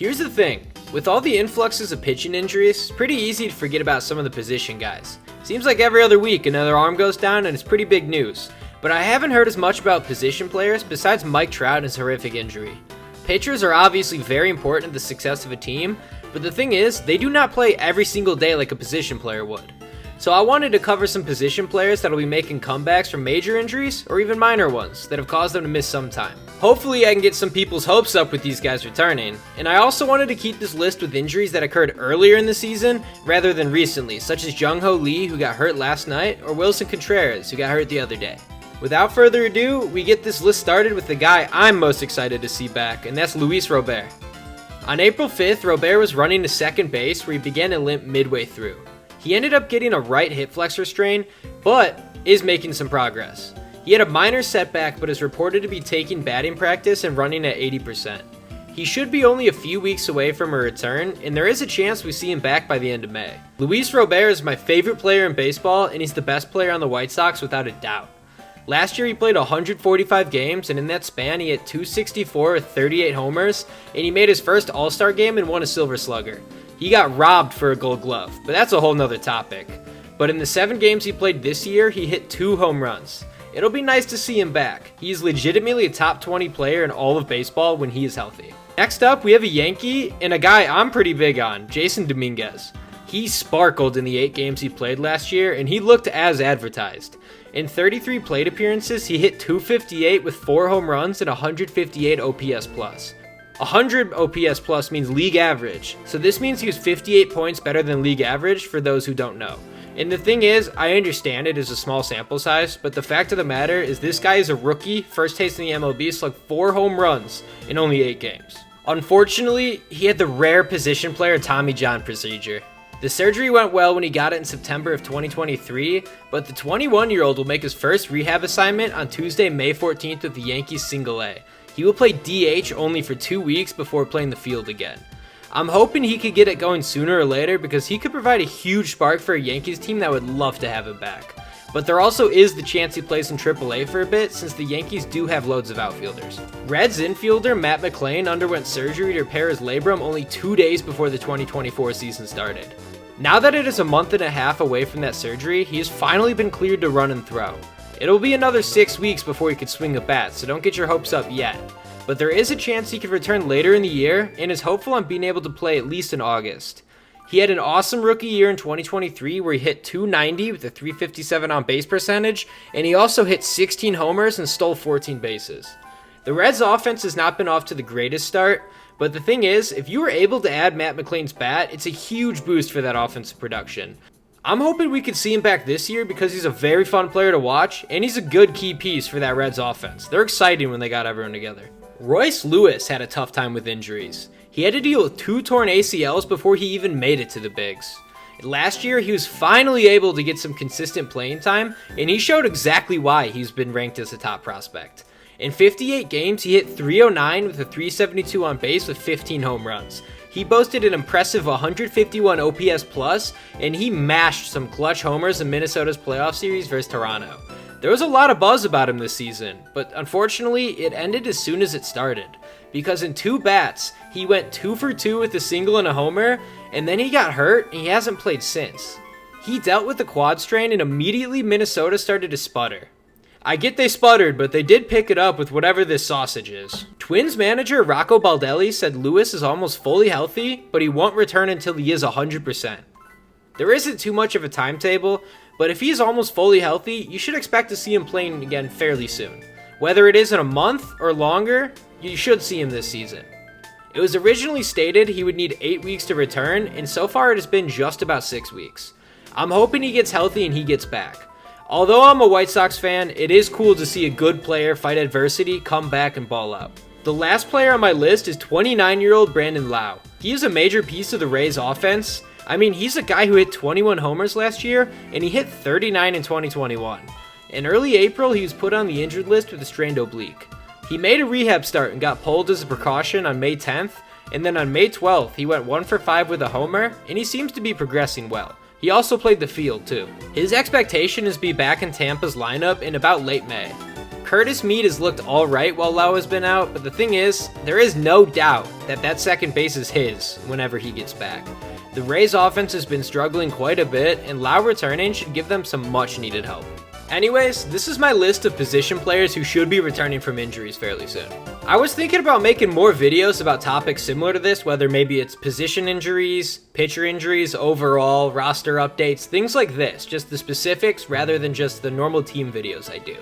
Here's the thing, with all the influxes of pitching injuries, it's pretty easy to forget about some of the position guys. Seems like every other week another arm goes down and it's pretty big news. But I haven't heard as much about position players besides Mike Trout and his horrific injury. Pitchers are obviously very important to the success of a team, but the thing is, they do not play every single day like a position player would. So I wanted to cover some position players that will be making comebacks from major injuries or even minor ones that have caused them to miss some time. Hopefully I can get some people's hopes up with these guys returning, and I also wanted to keep this list with injuries that occurred earlier in the season rather than recently, such as Jung-Ho Lee, who got hurt last night, or Wilson Contreras, who got hurt the other day. Without further ado, we get this list started with the guy I'm most excited to see back, and that's Luis Robert. On April 5th, Robert was running to second base where he began to limp midway through. He ended up getting a right hip flexor strain, but is making some progress. He had a minor setback but is reported to be taking batting practice and running at 80%. He should be only a few weeks away from a return, and there is a chance we see him back by the end of May. Luis Robert is my favorite player in baseball, and he's the best player on the White Sox without a doubt. Last year he played 145 games, and in that span he hit 264 with 38 homers, and he made his first All-Star game and won a Silver Slugger. He got robbed for a Gold Glove, but that's a whole nother topic. But in the 7 games he played this year, he hit 2 home runs. It'll be nice to see him back. He's legitimately a top 20 player in all of baseball when he is healthy. Next up, we have a Yankee and a guy I'm pretty big on, Jason Dominguez. He sparkled in the 8 games he played last year, and he looked as advertised. In 33 plate appearances, he hit 258 with 4 home runs and 158 OPS plus. 100 OPS plus means league average, so this means he was 58 points better than league average for those who don't know. And the thing is, I understand it is a small sample size, but the fact of the matter is this guy is a rookie, first taste in the MLB, slugged 4 home runs in only 8 games. Unfortunately, he had the rare position player Tommy John procedure. The surgery went well when he got it in September of 2023, but the 21-year-old will make his first rehab assignment on Tuesday, May 14th with the Yankees Single A. He will play DH only for 2 weeks before playing the field again. I'm hoping he could get it going sooner or later because he could provide a huge spark for a Yankees team that would love to have him back. But there also is the chance he plays in AAA for a bit since the Yankees do have loads of outfielders. Reds infielder Matt McLean underwent surgery to repair his labrum only 2 days before the 2024 season started. Now that it is a month and a half away from that surgery, he has finally been cleared to run and throw. It'll be another 6 weeks before he could swing a bat, so don't get your hopes up yet. But there is a chance he could return later in the year and is hopeful on being able to play at least in August. He had an awesome rookie year in 2023 where he hit 290 with a 357 on base percentage, and he also hit 16 homers and stole 14 bases. The Reds offense has not been off to the greatest start, but the thing is, if you were able to add Matt McLean's bat, it's a huge boost for that offensive production. I'm hoping we could see him back this year because he's a very fun player to watch, and he's a good key piece for that Reds offense. They're exciting when they got everyone together. Royce Lewis had a tough time with injuries. He had to deal with 2 torn ACLs before he even made it to the bigs. Last year, he was finally able to get some consistent playing time, and he showed exactly why he's been ranked as a top prospect. In 58 games, he hit 309 with a 372 on base with 15 home runs. He boasted an impressive 151 OPS plus, and he mashed some clutch homers in Minnesota's playoff series versus Toronto. There was a lot of buzz about him this season, but unfortunately, it ended as soon as it started. Because in 2 bats, he went 2 for 2 with a single and a homer, and then he got hurt, and he hasn't played since. He dealt with the quad strain, and immediately Minnesota started to sputter. I get they sputtered, but they did pick it up with whatever this sausage is. Twins manager Rocco Baldelli said Lewis is almost fully healthy, but he won't return until he is 100%. There isn't too much of a timetable, but if he's almost fully healthy, you should expect to see him playing again fairly soon. Whether it is in a month or longer, you should see him this season. It was originally stated he would need 8 weeks to return, and so far it has been just about 6 weeks. I'm hoping he gets healthy and he gets back. Although I'm a White Sox fan, it is cool to see a good player fight adversity, come back, and ball out. The last player on my list is 29-year-old Brandon Lau. He is a major piece of the Rays offense. I mean, he's a guy who hit 21 homers last year, and he hit 39 in 2021. In early April, he was put on the injured list with a strained oblique. He made a rehab start and got pulled as a precaution on May 10th, and then on May 12th, he went 1 for 5 with a homer, and he seems to be progressing well. He also played the field too. His expectation is to be back in Tampa's lineup in about late May. Curtis Mead has looked alright while Lau has been out, but the thing is, there is no doubt that second base is his whenever he gets back. The Rays offense has been struggling quite a bit, and Lau returning should give them some much needed help. Anyways, this is my list of position players who should be returning from injuries fairly soon. I was thinking about making more videos about topics similar to this, whether maybe it's position injuries, pitcher injuries, overall, roster updates, things like this, just the specifics rather than just the normal team videos I do.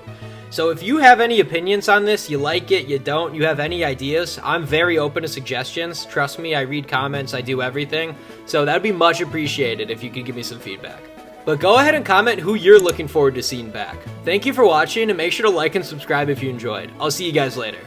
So if you have any opinions on this, you like it, you don't, you have any ideas, I'm very open to suggestions. Trust me, I read comments, I do everything. So that'd be much appreciated if you could give me some feedback. But go ahead and comment who you're looking forward to seeing back. Thank you for watching, and make sure to like and subscribe if you enjoyed. I'll see you guys later.